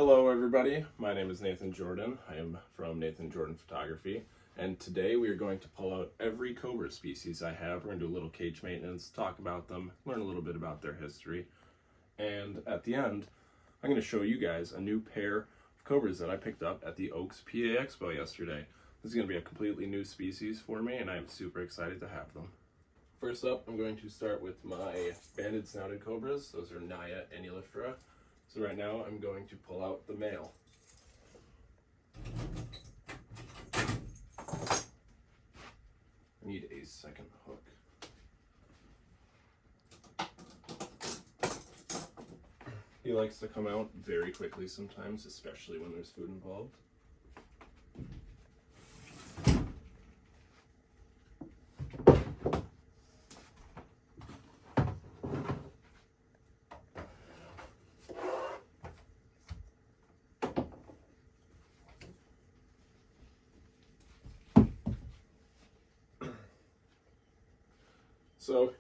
Hello everybody, my name is Nathan Jordan. I am from Nathan Jordan Photography, and today we are going to pull out every cobra species I have. We're going to do a little cage maintenance, talk about them, learn a little bit about their history, and at the end I'm going to show you guys a new pair of cobras that I picked up at the Oaks PA Expo yesterday. This is going to be a completely new species for me, and I am super excited to have them. First up, I'm going to start with my banded snouted cobras. Those are Naya annulifera. So right now I'm going to pull out the male. I need a second hook. He likes to come out very quickly sometimes, especially when there's food involved. So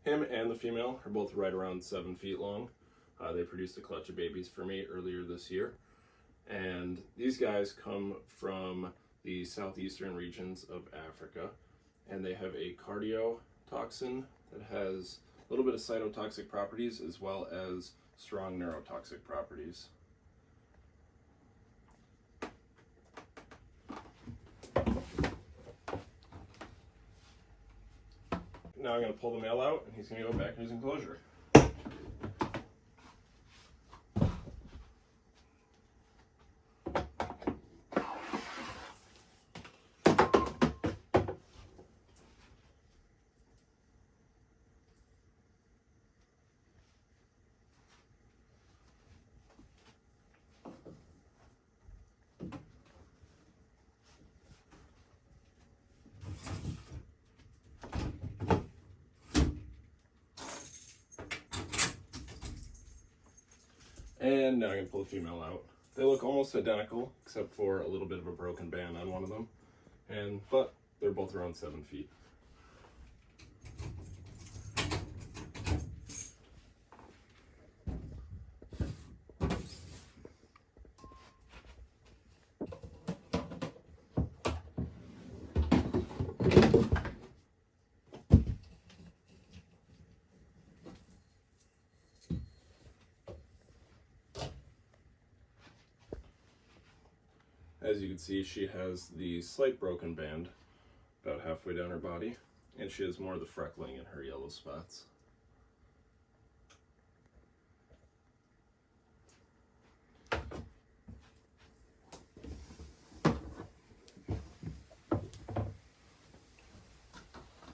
him and the female are both right around 7 feet long. They produced a clutch of babies for me earlier this year. And these guys come from the southeastern regions of Africa. And they have a cardiotoxin that has a little bit of cytotoxic properties as well as strong neurotoxic properties. Now I'm going to pull the male out, and he's going to go back in his enclosure. And now I'm going to pull the female out. They look almost identical, except for a little bit of a broken band on one of them. But they're both around 7 feet. As you can see, she has the slight broken band about halfway down her body, and she has more of the freckling in her yellow spots.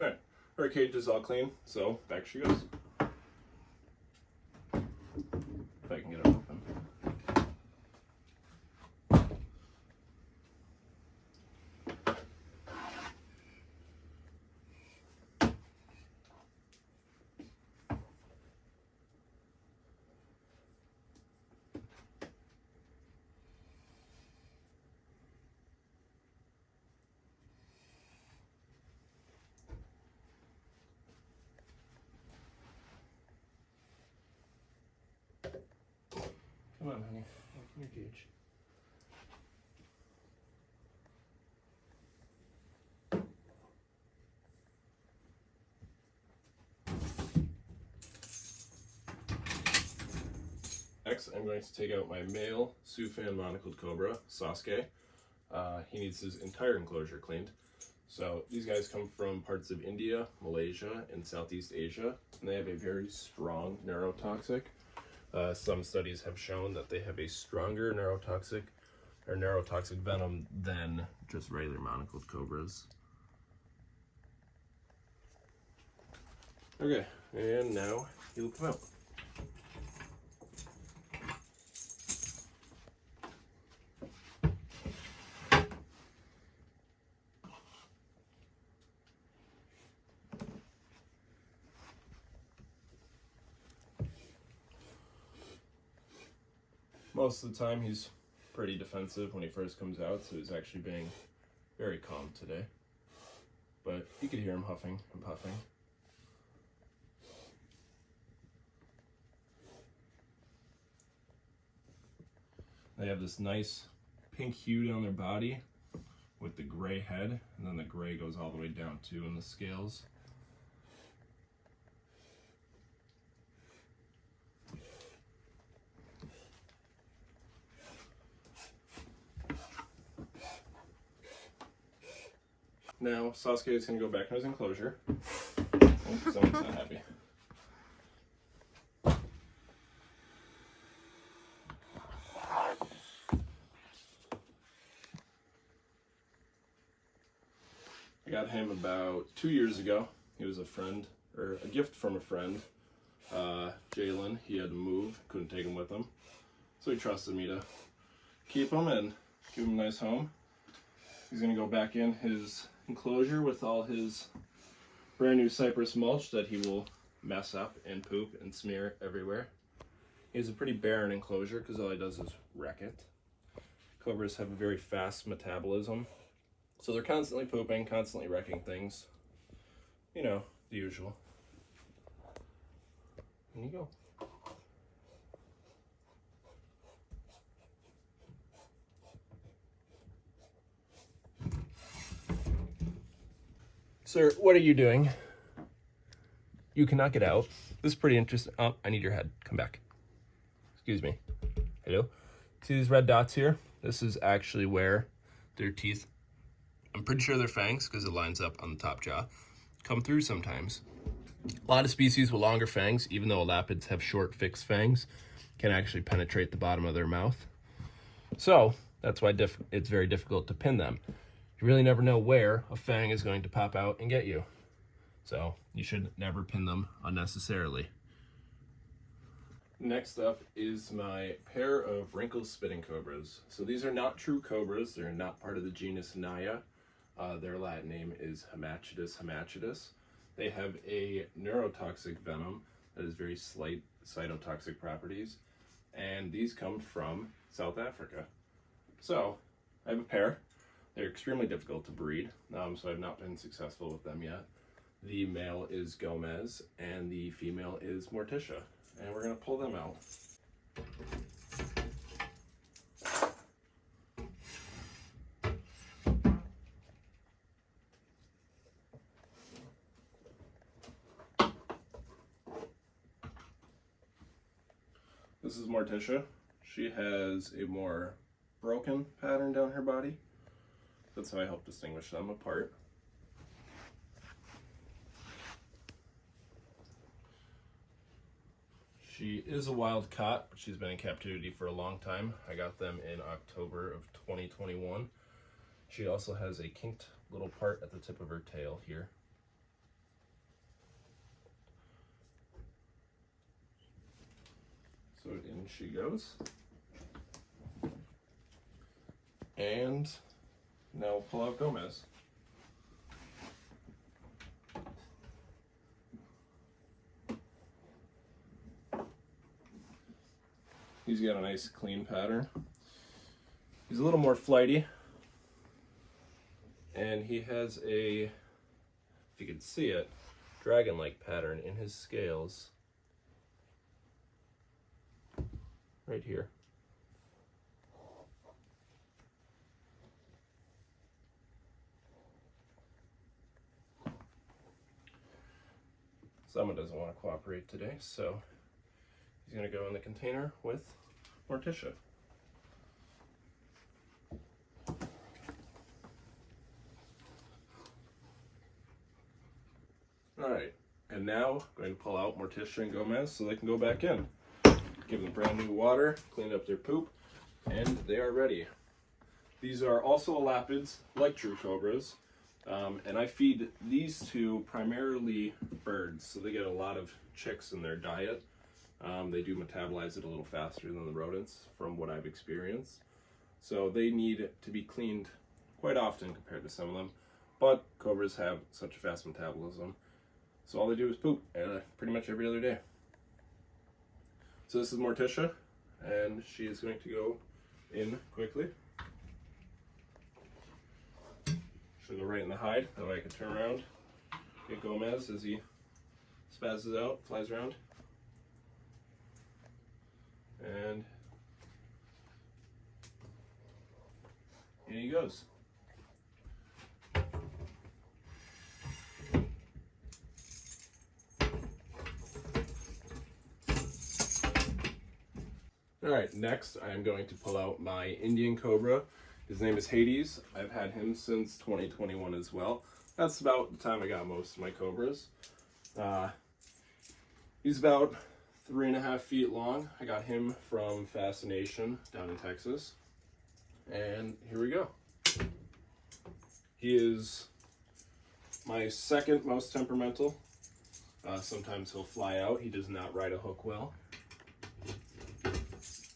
Alright, her cage is all clean, so back she goes. If I can get it open. Come on, honey. Open your cage. Next, I'm going to take out my male Suphan monocled cobra, Sasuke. He needs his entire enclosure cleaned. So these guys come from parts of India, Malaysia, and Southeast Asia, and they have a very strong neurotoxic. Some studies have shown that they have a stronger neurotoxic venom than just regular monocled cobras. Okay, and now he'll come out. Most of the time he's pretty defensive when he first comes out, so he's actually being very calm today. But you could hear him huffing and puffing. They have this nice pink hue down their body with the gray head, and then the gray goes all the way down too in the scales. Now, Sasuke is going to go back in his enclosure. Oh, someone's not happy. I got him about 2 years ago. He was a friend, or a gift from a friend. Jalen, he had to move, couldn't take him with him. So he trusted me to keep him and give him a nice home. He's going to go back in his enclosure with all his brand new cypress mulch that he will mess up and poop and smear everywhere. He has a pretty barren enclosure because all he does is wreck it. Cobras have a very fast metabolism, so they're constantly pooping, constantly wrecking things. You know, the usual. In you go. Sir, what are you doing? You cannot get out. This is pretty interesting. Oh, I need your head. Come back. Excuse me. Hello? See these red dots here? This is actually where their teeth, I'm pretty sure they're fangs because it lines up on the top jaw, come through sometimes. A lot of species with longer fangs, even though elapids have short fixed fangs, can actually penetrate the bottom of their mouth. So that's why it's very difficult to pin them. You really never know where a fang is going to pop out and get you. So you should never pin them unnecessarily. Next up is my pair of wrinkle spitting cobras. So these are not true cobras. They're not part of the genus Naya. Their Latin name is hematus. They have a neurotoxic venom that has very slight cytotoxic properties. And these come from South Africa. So I have a pair. They're extremely difficult to breed, so I've not been successful with them yet. The male is Gomez, and the female is Morticia, and we're going to pull them out. This is Morticia. She has a more broken pattern down her body. That's how I help distinguish them apart. She is a wild caught, but she's been in captivity for a long time. I got them in October of 2021. She also has a kinked little part at the tip of her tail here. So in she goes. And now we'll pull out Gomez. He's got a nice clean pattern. He's a little more flighty. And he has a, if you can see it, dragon-like pattern in his scales. Right here. Someone doesn't want to cooperate today, so he's going to go in the container with Morticia. Alright, and now I'm going to pull out Morticia and Gomez so they can go back in. Give them brand new water, clean up their poop, and they are ready. These are also elapids, like true cobras. And I feed these two primarily birds, so they get a lot of chicks in their diet. They do metabolize it a little faster than the rodents, from what I've experienced. So they need to be cleaned quite often compared to some of them. But cobras have such a fast metabolism, so all they do is poop pretty much every other day. So this is Morticia, and she is going to go in quickly. She'll go right in the hide, that way I can turn around, get Gomez as he spazzes out, flies around. And in he goes. Alright, next I am going to pull out my Indian Cobra. His name is Hades. I've had him since 2021 as well. That's about the time I got most of my Cobras. He's about 3.5 feet long. I got him from Fascination down in Texas. And here we go. He is my second most temperamental. Sometimes he'll fly out. He does not ride a hook well.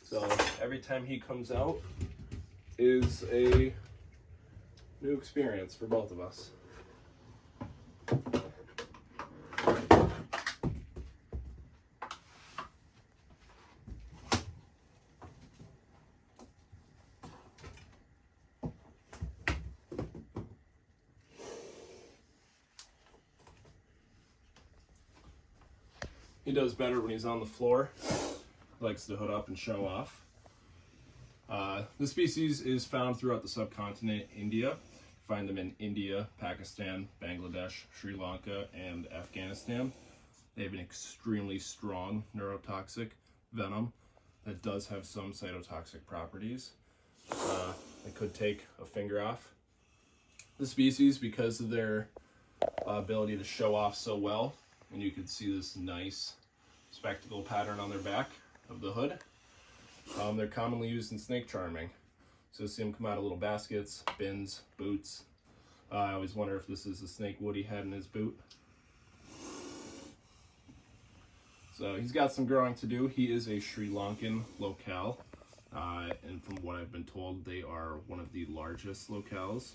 So every time he comes out is a new experience for both of us. He does better when he's on the floor. He likes to hood up and show off. The species is found throughout the subcontinent India. Find them in India, Pakistan, Bangladesh, Sri Lanka, and Afghanistan. They have an extremely strong neurotoxic venom that does have some cytotoxic properties. It could take a finger off. The species, because of their ability to show off so well, and you can see this nice spectacle pattern on their back of the hood. They're commonly used in snake charming. So see them come out of little baskets, bins, boots. I always wonder if this is the snake Woody had in his boot. So he's got some growing to do. He is a Sri Lankan locale. And from what I've been told, they are one of the largest locales.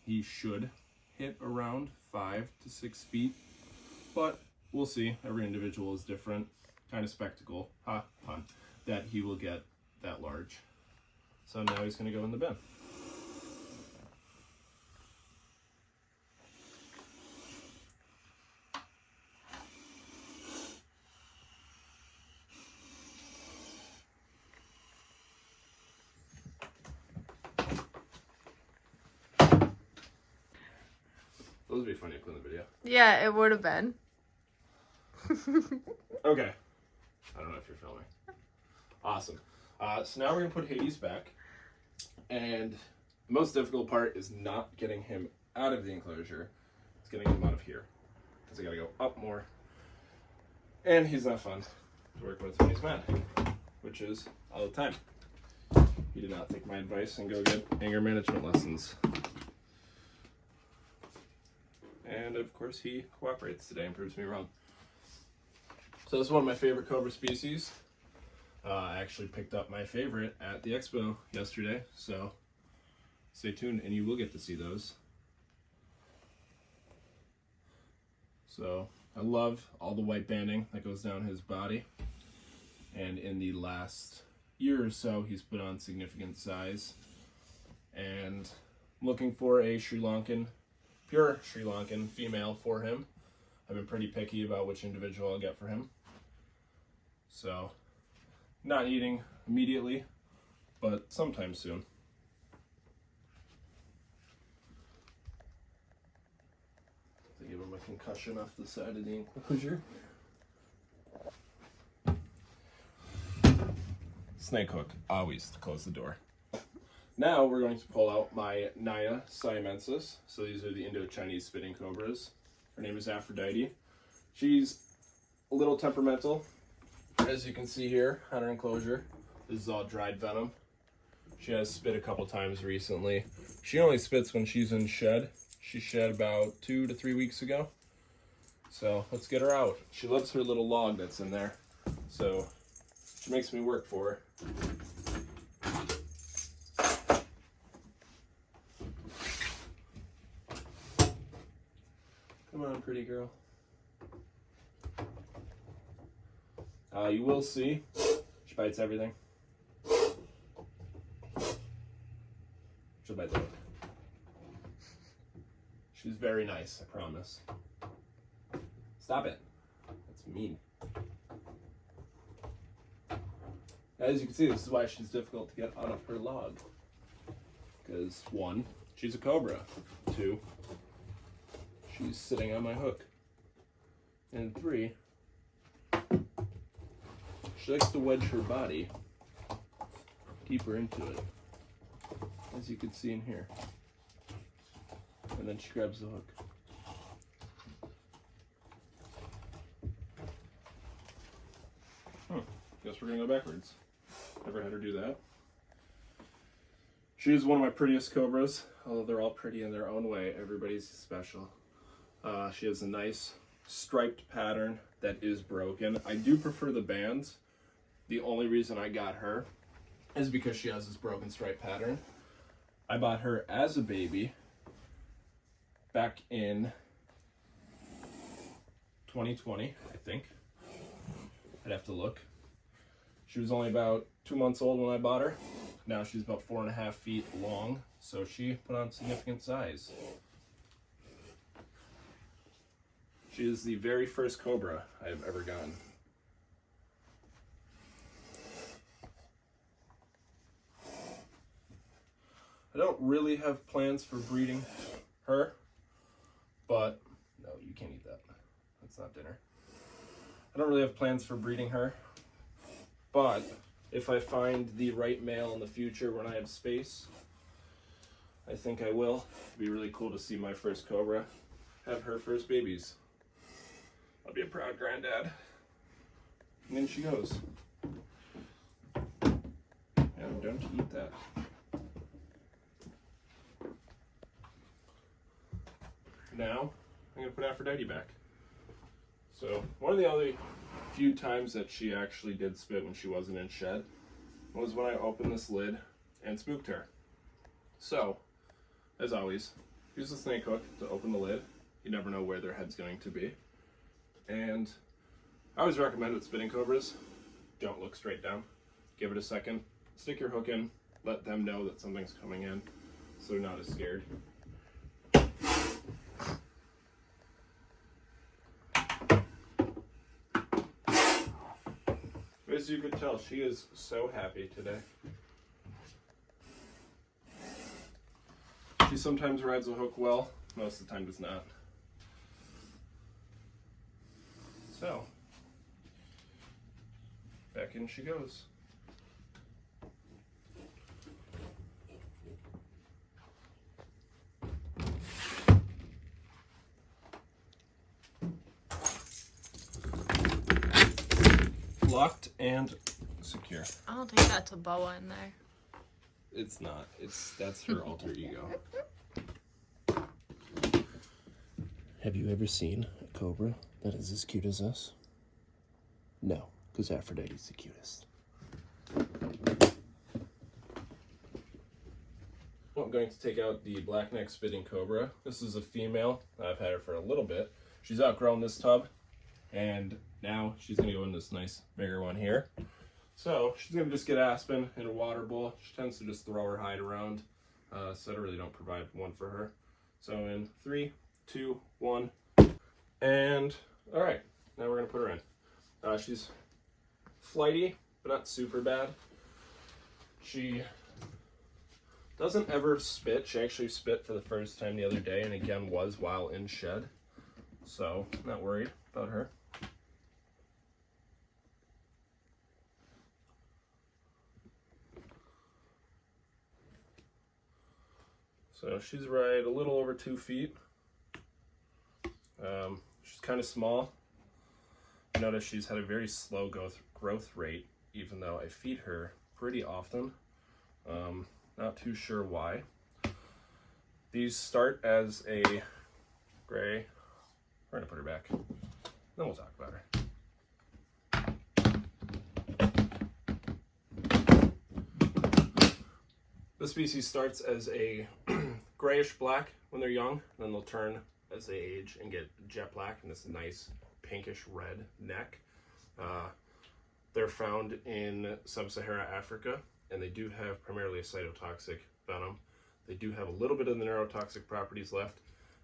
He should hit around 5 to 6 feet, but we'll see. Every individual is different. Kind of spectacle, pun, that he will get that large. So now he's going to go in the bin. Those would be funny to put in the video. Yeah, it would have been. Okay. I don't know if you're filming. Awesome. So now we're going to put Hades back. And the most difficult part is not getting him out of the enclosure. It's getting him out of here. Because I got to go up more. And he's not fun to work with when he's mad. Which is all the time. He did not take my advice and go get anger management lessons. And of course he cooperates today and proves me wrong. So this is one of my favorite Cobra species. I actually picked up my favorite at the expo yesterday, so stay tuned and you will get to see those. So I love all the white banding that goes down his body. And in the last year or so, he's put on significant size. And I'm looking for a pure Sri Lankan female for him. I've been pretty picky about which individual I'll get for him. So, not eating immediately, but sometime soon. To give him a concussion off the side of the enclosure. Snake hook, always to close the door. Now we're going to pull out my Naya siamensis. So these are the Indochinese spitting cobras. Her name is Aphrodite. She's a little temperamental. As you can see here on her enclosure, this is all dried venom. She has spit a couple times recently. She only spits when she's in shed. She shed about 2 to 3 weeks ago. So let's get her out. She loves her little log that's in there. So she makes me work for her. Come on, pretty girl. You will see she bites everything. She'll bite the hook. She's very nice, I promise. Stop it. That's mean. As you can see, this is why she's difficult to get out of her log. because 1, she's a cobra. 2, she's sitting on my hook. And 3, she likes to wedge her body deeper into it, as you can see in here. And then she grabs the hook. Guess we're gonna go backwards. Never had her do that. She is one of my prettiest cobras, although they're all pretty in their own way. Everybody's special. She has a nice striped pattern that is broken. I do prefer the bands. The only reason I got her is because she has this broken stripe pattern. I bought her as a baby back in 2020, I think. I'd have to look. She was only about 2 months old when I bought her. Now she's about 4.5 feet long, so she put on significant size. She is the very first cobra I've ever gotten. I don't really have plans for breeding her, but no, you can't eat that. That's not dinner. I don't really have plans for breeding her, but if I find the right male in the future when I have space, I think I will. It'd be really cool to see my first cobra have her first babies. I'll be a proud granddad. And in she goes. Yeah, don't eat that. Now, I'm gonna put Aphrodite back. So, one of the only few times that she actually did spit when she wasn't in shed was when I opened this lid and spooked her. So, as always, use the snake hook to open the lid. You never know where their head's going to be. And I always recommend with spitting cobras, don't look straight down. Give it a second, stick your hook in, let them know that something's coming in so they're not as scared. As you could tell, she is so happy today. She sometimes rides a hook well, most of the time does not. So, back in she goes. Locked and secure. I don't think that's a boa in there. It's not. That's her alter ego. Have you ever seen a cobra that is as cute as us? No, because Aphrodite's the cutest. Well, I'm going to take out the blackneck spitting cobra. This is a female. I've had her for a little bit. She's outgrown this tub, and now she's going to go in this nice bigger one here. So she's going to just get Aspen in a water bowl. She tends to just throw her hide around, so I really don't provide one for her. So in 3, 2, 1, and all right, now we're going to put her in. She's flighty, but not super bad. She doesn't ever spit. She actually spit for the first time the other day, and again was while in shed. So not worried about her. So she's right a little over 2 feet. She's kind of small. Notice she's had a very slow growth rate, even though I feed her pretty often. Not too sure why. These start as a gray. We're gonna put her back. Then we'll talk about her. This species starts as a grayish black when they're young, then they'll turn as they age and get jet black and this nice pinkish red neck. They're found in sub-Saharan Africa, and they do have primarily a cytotoxic venom. They do have a little bit of the neurotoxic properties left,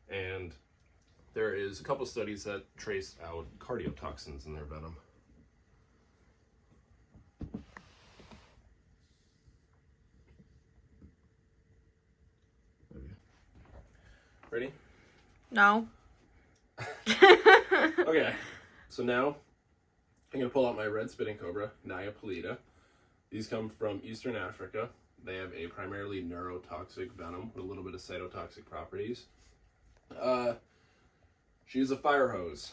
and there is a couple studies that trace out cardiotoxins in their venom. Ready? No. Okay, so now I'm going to pull out my red spitting cobra, Naya pallida. These come from Eastern Africa. They have a primarily neurotoxic venom with a little bit of cytotoxic properties. She's a fire hose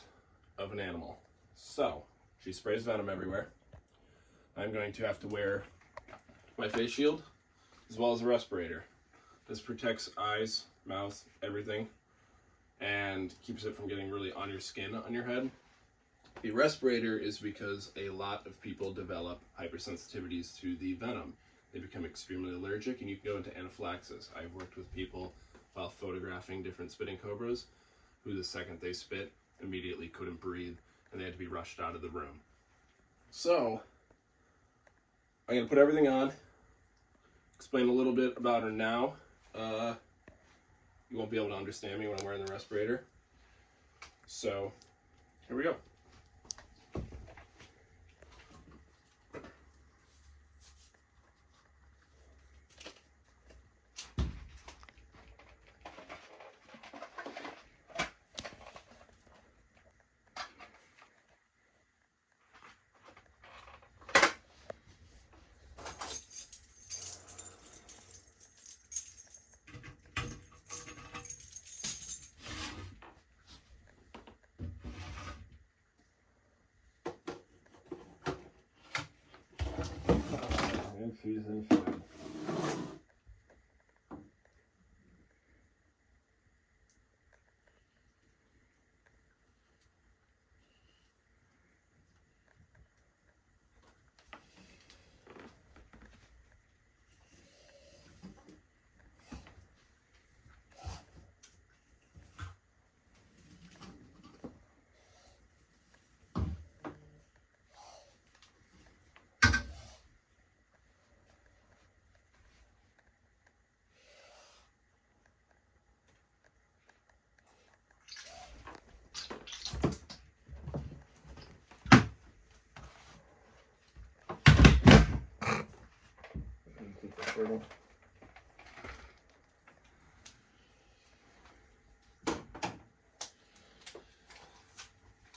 of an animal. So, she sprays venom everywhere. I'm going to have to wear my face shield as well as a respirator. This protects eyes, mouth, everything, and keeps it from getting really on your skin, on your head. The respirator is because a lot of people develop hypersensitivities to the venom. They become extremely allergic and you can go into anaphylaxis. I've worked with people while photographing different spitting cobras who the second they spit immediately couldn't breathe and they had to be rushed out of the room. So, I'm going to put everything on, explain a little bit about her now. You won't be able to understand me when I'm wearing the respirator. So, here we go. She's in shed.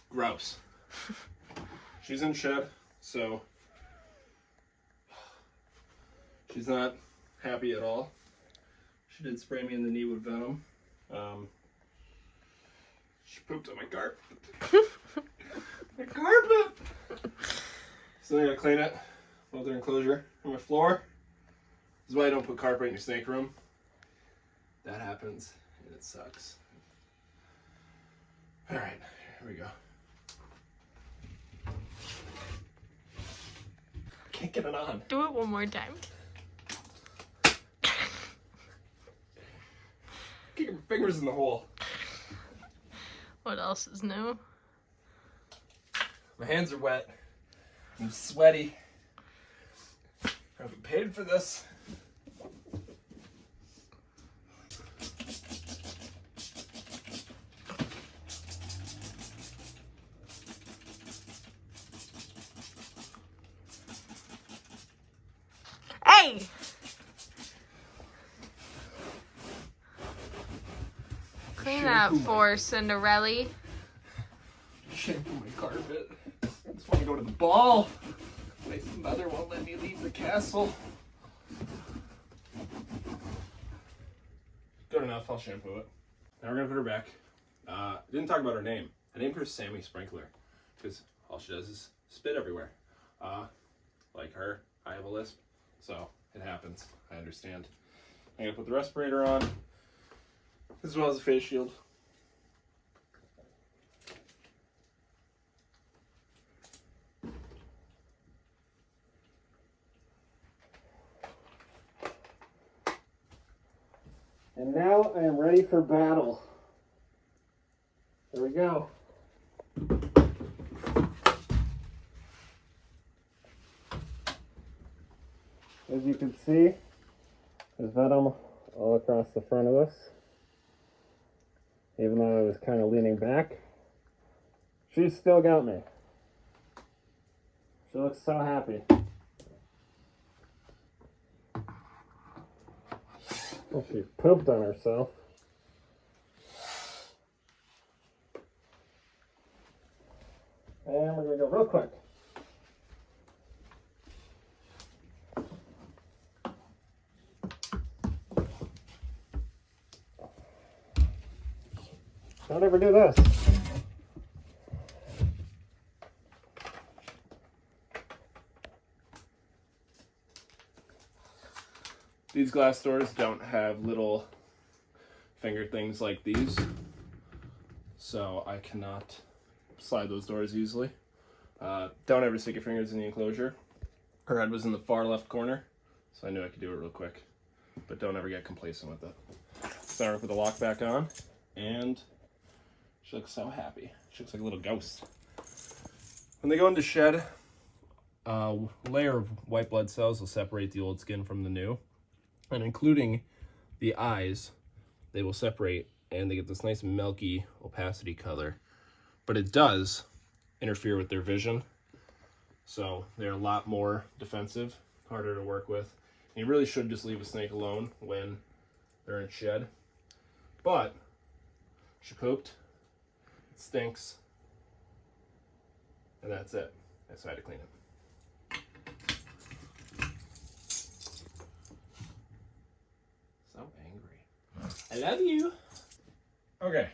Gross. She's in shed, so she's not happy at all. She did spray me in the knee with venom. She pooped on my carpet. My carpet! So I gotta clean it. Filter enclosure on my floor. This is why I don't put carpet in your snake room. That happens, and it sucks. Alright, here we go. Can't get it on. Do it one more time. Get your fingers in the hole. What else is new? My hands are wet. I'm sweaty. I haven't paid for this. Hey! Clean that for Cinderella. Shampoo my carpet. I just want to go to the ball. My mother won't let me leave the castle. Good enough, I'll shampoo it. Now we're gonna put her back. Didn't talk about her name. I named her Sammy Sprinkler because all she does is spit everywhere. Like her, I have a lisp, so it happens. I understand. I'm gonna put the respirator on as well as a face shield. And now I am ready for battle. There we go. As you can see, there's venom all across the front of us. Even though I was kind of leaning back, she's still got me. She looks so happy. Well, she pooped on herself. Don't ever do this. These glass doors don't have little finger things like these, so I cannot slide those doors easily. Don't ever stick your fingers in the enclosure. Her head was in the far left corner, so I knew I could do it real quick, but don't ever get complacent with it. Start with the lock back on, and she looks so happy. She looks like a little ghost. When they go into shed, a layer of white blood cells will separate the old skin from the new, and including the eyes, they will separate and they get this nice milky opacity color, but it does interfere with their vision, so they're a lot more defensive, harder to work with. And you really should just leave a snake alone when they're in shed. But she pooped, it stinks, and that's it. So I had to clean it. So angry. I love you. Okay.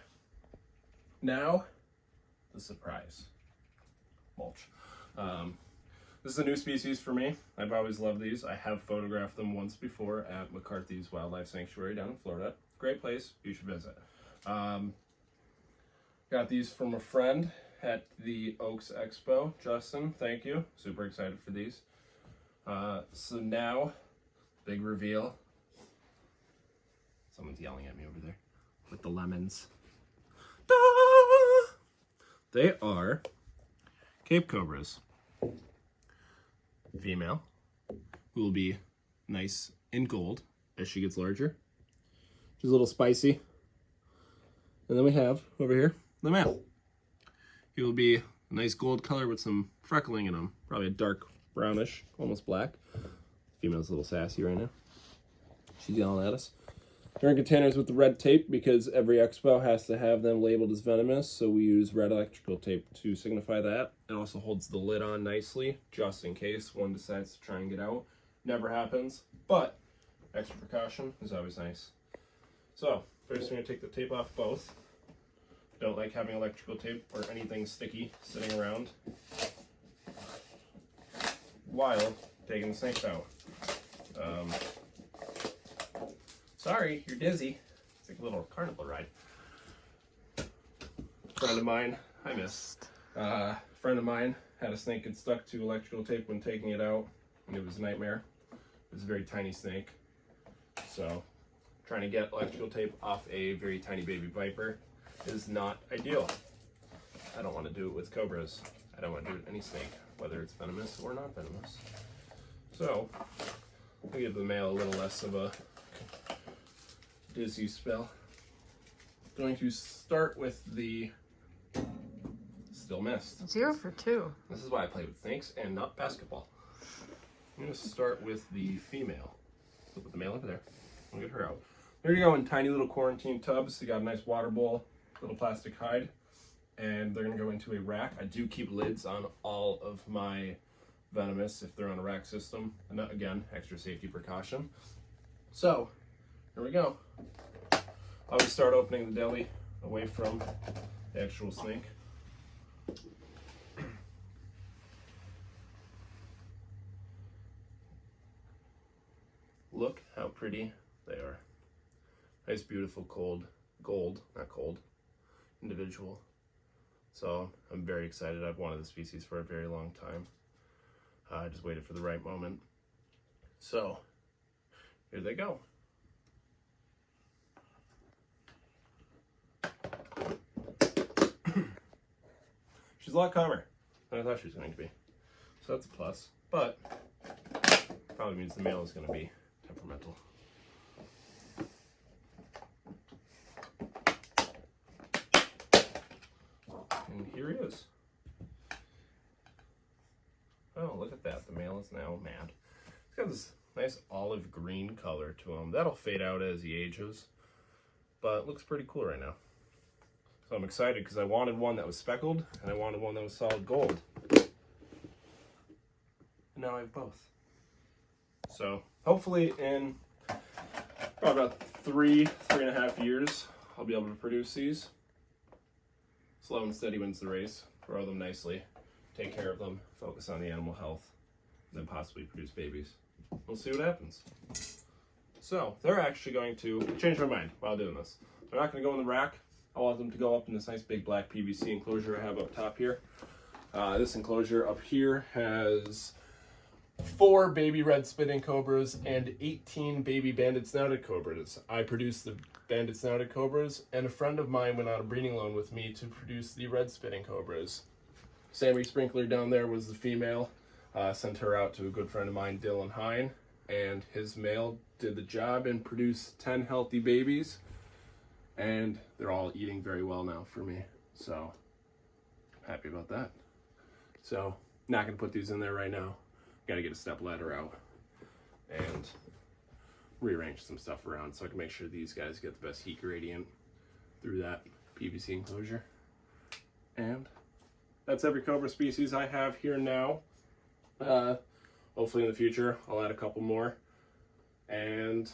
Now, the surprise. Mulch. This is a new species for me. I've always loved these. I have photographed them once before at McCarthy's Wildlife Sanctuary down in Florida. Great place. You should visit. Got these from a friend at the Oaks Expo. Justin, thank you. Super excited for these. So now, big reveal. Someone's yelling at me over there with the lemons. Da! They are Cape Cobras. Female, who will be nice in gold as she gets larger. She's a little spicy. And then we have, over here, the male. He will be a nice gold color with some freckling in him. Probably a dark brownish, almost black. Female's a little sassy right now. She's yelling at us. They're in containers with the red tape because every expo has to have them labeled as venomous, so we use red electrical tape to signify that. It also holds the lid on nicely, just in case one decides to try and get out. Never happens, but extra precaution is always nice. So, first we're going to take the tape off both. Don't like having electrical tape or anything sticky sitting around while taking the snakes out. Sorry, you're dizzy. It's like a little carnival ride. Friend of mine, I missed. Friend of mine had a snake get stuck to electrical tape when taking it out, and it was a nightmare. It was a very tiny snake. So, trying to get electrical tape off a very tiny baby viper is not ideal. I don't want to do it with cobras. I don't want to do it with any snake, whether it's venomous or not venomous. So, I'll give the male a little less of a dizzy spell. Going to start with the still missed. 0 for 2. This is why I play with snakes and not basketball. I'm going to start with the female. So put the male over there. We'll get her out. There you go, in tiny little quarantine tubs. You got a nice water bowl, little plastic hide, and they're going to go into a rack. I do keep lids on all of my venomous if they're on a rack system. And that, again, extra safety precaution. So, here we go. Always start opening the deli away from the actual snake. Look how pretty they are. Nice, beautiful, not cold, individual. So I'm very excited. I've wanted the species for a very long time. I just waited for the right moment. So here they go. She's a lot calmer than I thought she was going to be. So that's a plus. But probably means the male is going to be temperamental. And here he is. Oh, look at that. The male is now mad. He's got this nice olive green color to him. That'll fade out as he ages, but it looks pretty cool right now. So I'm excited because I wanted one that was speckled and I wanted one that was solid gold. And now I have both. So hopefully in probably about 3.5 years, I'll be able to produce these. Slow and steady wins the race. Grow them nicely, take care of them, focus on the animal health, then possibly produce babies. We'll see what happens. So they're actually going to change their mind while doing this. They're not going to go in the rack. I want them to go up in this nice big black PVC enclosure I have up top here. This enclosure up here has 4 baby red spitting cobras and 18 baby banded snouted cobras. I produced the banded snouted cobras, and a friend of mine went on a breeding loan with me to produce the red spitting cobras. Sammy Sprinkler down there was the female. Sent her out to a good friend of mine, Dylan Hine, and his male did the job and produced 10 healthy babies, and they're all eating very well now for me, so happy about that. So not gonna put these in there right now. Got to get a step ladder out and rearrange some stuff around so I can make sure these guys get the best heat gradient through that PVC enclosure. And that's every cobra species I have here now. Hopefully in the future I'll add a couple more. And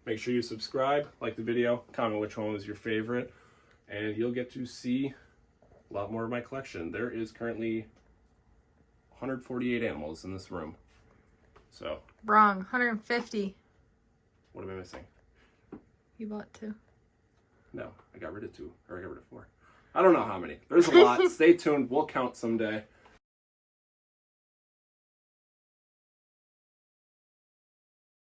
make sure you subscribe, like the video, comment which one was your favorite, and you'll get to see a lot more of my collection. There is currently 148 animals in this room. So Wrong. 150. what am I missing? You bought 2. No, I got rid of 2, or I got rid of 4. I don't know how many. There's a lot. Stay tuned. We'll count someday.